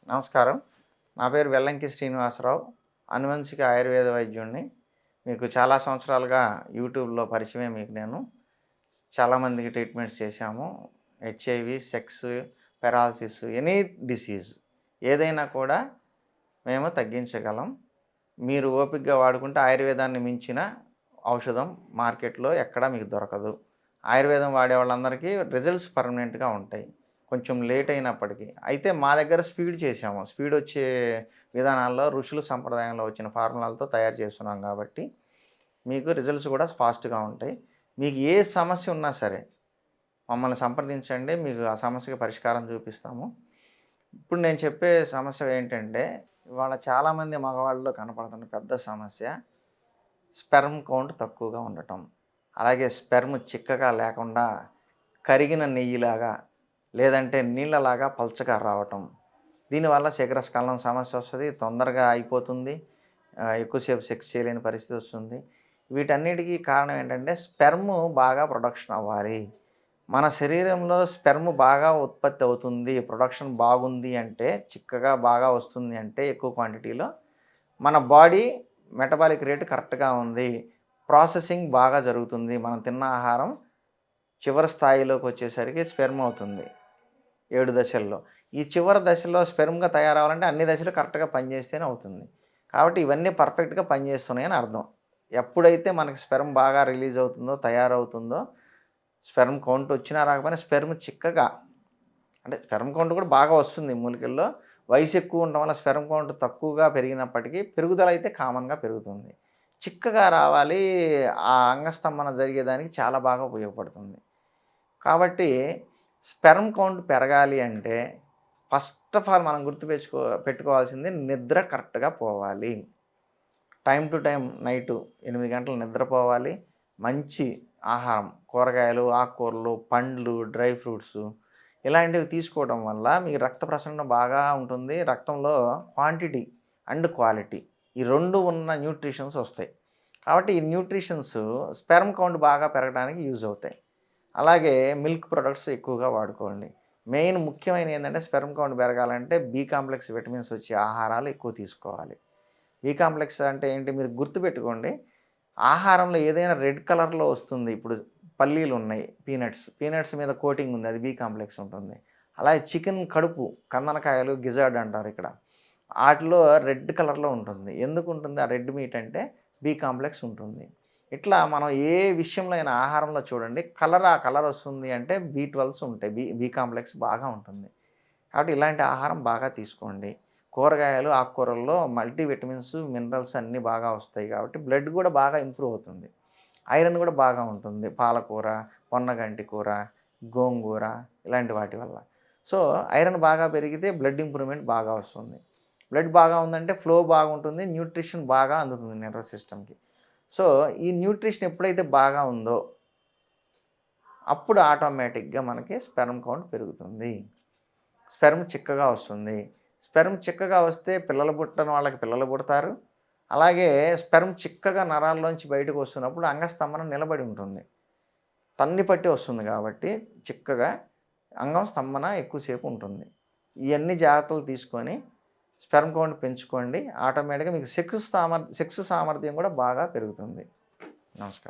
నమస్కారం. నా పేరు వెల్లంకి శ్రీనివాసరావు. అనువంశిక ఆయుర్వేద వైద్యుడిని. మీకు చాలా సంవత్సరాలుగా యూట్యూబ్‌లో పరిచయమే మీకు నేను. చాలామందికి ట్రీట్మెంట్స్ చేశాము. HIV, sex, paralysis, any disease ఏదైనా కూడా మేము తగ్గించగలం. మీరు ఓపికగా వాడుకుంటే ఆయుర్వేదాన్ని మించిన ఔషధం మార్కెట్‌లో ఎక్కడా మీకు దొరకదు. ఆయుర్వేదం వాడే వాళ్ళందరికీ రిజల్ట్స్ పర్మనెంట్‌గా ఉంటాయి. కొంచెం లేట్ అయినప్పటికీ. అయితే మా దగ్గర స్పీడ్ చేసాము. స్పీడ్ వచ్చే విధానాల్లో ఋషులు సంప్రదాయంలో వచ్చిన ఫార్ములాలతో తయారు చేస్తున్నాం కాబట్టి మీకు రిజల్ట్స్ కూడా ఫాస్ట్‌గా ఉంటాయి. మీకు ఏ సమస్య ఉన్నా సరే మమ్మల్ని సంప్రదించండి. మీకు ఆ సమస్యకి పరిష్కారం చూపిస్తాము. ఇప్పుడు నేను చెప్పే సమస్య ఏంటంటే ఇవాళ చాలామంది మగవాళ్ళలో కనపడుతున్న పెద్ద సమస్య స్పెర్మ్ కౌంట్ తక్కువగా ఉండటం. అలాగే స్పెర్మ్ చిక్కగా లేకుండా కరిగిన నెయ్యిలాగా లేదంటే నీళ్ళలాగా పల్చగా రావటం. దీనివల్ల శీఘ్రస్ఖలనం సమస్య వస్తుంది. తొందరగా అయిపోతుంది. ఎక్కువసేపు సెక్స్ చేయలేని పరిస్థితి వస్తుంది. వీటన్నిటికీ కారణం ఏంటంటే స్పెర్మ్ బాగా ప్రొడక్షన్ అవ్వాలి. మన శరీరంలో స్పెర్మ్ బాగా ఉత్పత్తి అవుతుంది, ప్రొడక్షన్ బాగుంది అంటే, చిక్కగా బాగా వస్తుంది అంటే ఎక్కువ క్వాంటిటీలో మన బాడీ మెటబాలిక్ రేట్ కరెక్ట్‌గా ఉంది. ప్రాసెసింగ్ బాగా జరుగుతుంది. మనం తిన్న ఆహారం చివరి స్థాయిలోకి వచ్చేసరికి స్పెర్మ్ అవుతుంది 7 దశల్లో. ఈ చివరి దశలో స్పెర్మ్‌గా తయారవ్వాలంటే అన్ని దశలు కరెక్ట్‌గా పనిచేస్తేనే అవుతుంది. కాబట్టి ఇవన్నీ పర్ఫెక్ట్‌గా పనిచేస్తున్నాయని అర్థం. ఎప్పుడైతే మనకి స్పెర్మ్ బాగా రిలీజ్ అవుతుందో, తయారవుతుందో, స్పెర్మ్ కౌంట్ వచ్చినా రాకపోయినా స్పెర్మ్ చిక్కగా అంటే స్పెర్మ్ కౌంట్ కూడా బాగా వస్తుంది మూలికల్లో. వయసు ఎక్కువ ఉండడం వల్ల స్పెర్మ్ కౌంట్ తక్కువగా పెరిగినప్పటికీ పెరుగుదల అయితే కామన్‌గా పెరుగుతుంది. చిక్కగా రావాలి, ఆ అంగస్తంభన జరిగేదానికి చాలా బాగా ఉపయోగపడుతుంది. కాబట్టి స్పెర్మ్ కౌంట్ పెరగాలి అంటే ఫస్ట్ ఆఫ్ ఆల్ మనం పెట్టుకోవాల్సింది నిద్ర కరెక్ట్‌గా పోవాలి. టైం టు టైం నైటు 8 గంటలు నిద్రపోవాలి. మంచి ఆహారం, కూరగాయలు, ఆకుకూరలు, పండ్లు, డ్రై ఫ్రూట్సు ఇలాంటివి తీసుకోవడం వల్ల మీకు రక్త ప్రసరణ బాగా ఉంటుంది. రక్తంలో క్వాంటిటీ అండ్ క్వాలిటీ ఈ 2 ఉన్న న్యూట్రిషన్స్ వస్తాయి. కాబట్టి ఈ న్యూట్రిషన్స్ స్పెర్మ్ కౌంట్ బాగా పెరగడానికి యూజ్ అవుతాయి. అలాగే మిల్క్ ప్రొడక్ట్స్ ఎక్కువగా వాడుకోండి. మెయిన్ ముఖ్యమైనది ఏంటంటే స్పెర్మ్ కౌంట్ పెరగాలంటే బి కాంప్లెక్స్ విటమిన్స్ వచ్చే ఆహారాలు ఎక్కువ తీసుకోవాలి. బి కాంప్లెక్స్ అంటే ఏంటి మీరు గుర్తుపెట్టుకోండి. ఆహారంలో ఏదైనా రెడ్ కలర్‌లో వస్తుంది. ఇప్పుడు పల్లీలు ఉన్నాయి, పీనట్స్ మీద కోటింగ్ ఉంది, అది బి కాంప్లెక్స్ ఉంటుంది. అలాగే చికెన్ కడుపు, కందనకాయలు, గిజార్డ్ అంటారు ఇక్కడ. ఆటిలో రెడ్ కలర్‌లో ఉంటుంది. ఎందుకు ఉంటుంది ఆ రెడ్ మీట్ అంటే బి కాంప్లెక్స్ ఉంటుంది. ఇట్లా మనం ఏ విషయంలో అయినా ఆహారంలో చూడండి ఆ కలర్ వస్తుంది అంటే బి12స్ ఉంటాయి. బి కాంప్లెక్స్ బాగా ఉంటుంది. కాబట్టి ఇలాంటి ఆహారం బాగా తీసుకోండి. కూరగాయలు, ఆకుకూరల్లో మల్టీ విటమిన్స్, మినరల్స్ అన్నీ బాగా వస్తాయి కాబట్టి బ్లడ్ కూడా బాగా ఇంప్రూవ్ అవుతుంది. ఐరన్ కూడా బాగా ఉంటుంది. పాలకూర, పొన్నగంటి కూర, గోంగూర ఇలాంటి వాటి వల్ల. సో, ఐరన్ బాగా పెరిగితే బ్లడ్ ఇంప్రూవ్‌మెంట్ బాగా వస్తుంది. బ్లడ్ బాగా ఉందంటే ఫ్లో బాగుంటుంది. న్యూట్రిషన్ బాగా అందుతుంది నర్వస్ సిస్టమ్‌కి. సో, ఈ న్యూట్రిషన్ ఎప్పుడైతే బాగా ఉందో అప్పుడు ఆటోమేటిక్‌గా మనకి స్పెర్మ్ కౌంట్ పెరుగుతుంది. స్పెర్మ్ చిక్కగా వస్తుంది. స్పెర్మ్ చిక్కగా వస్తే పిల్లలు పుట్టని వాళ్ళకి పిల్లలు పుడతారు. అలాగే స్పెర్మ్ చిక్కగా నరాల్లోంచి బయటకు వస్తున్నప్పుడు అంగస్తంభన నిలబడి ఉంటుంది. తన్ని పట్టి వస్తుంది కాబట్టి చిక్కగా అంగం స్తంభన ఎక్కువసేపు ఉంటుంది. ఇయన్నీ జాగ్రత్తలు తీసుకొని స్పెర్మ్ కౌంట్ పెంచుకోండి. ఆటోమేటిక్‌గా మీకు సెక్స్ సామర్థ్యం కూడా బాగా పెరుగుతుంది. నమస్కారం.